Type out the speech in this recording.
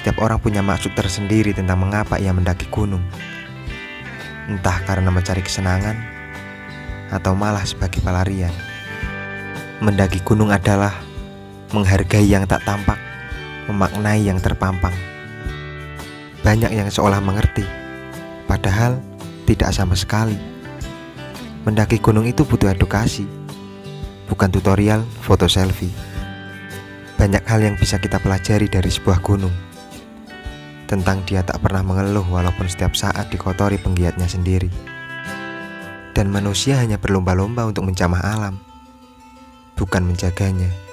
Setiap orang punya maksud tersendiri tentang mengapa ia mendaki gunung. Entah karena mencari kesenangan atau malah sebagai pelarian. Mendaki gunung adalah menghargai yang tak tampak, memaknai yang terpampang. Banyak yang seolah mengerti, padahal tidak sama sekali. Mendaki gunung itu butuh edukasi, bukan tutorial foto selfie. Banyak hal yang bisa kita pelajari dari sebuah gunung. Tentang dia tak pernah mengeluh walaupun setiap saat dikotori penggiatnya sendiri. Dan manusia hanya berlomba-lomba untuk menjamah alam, bukan menjaganya.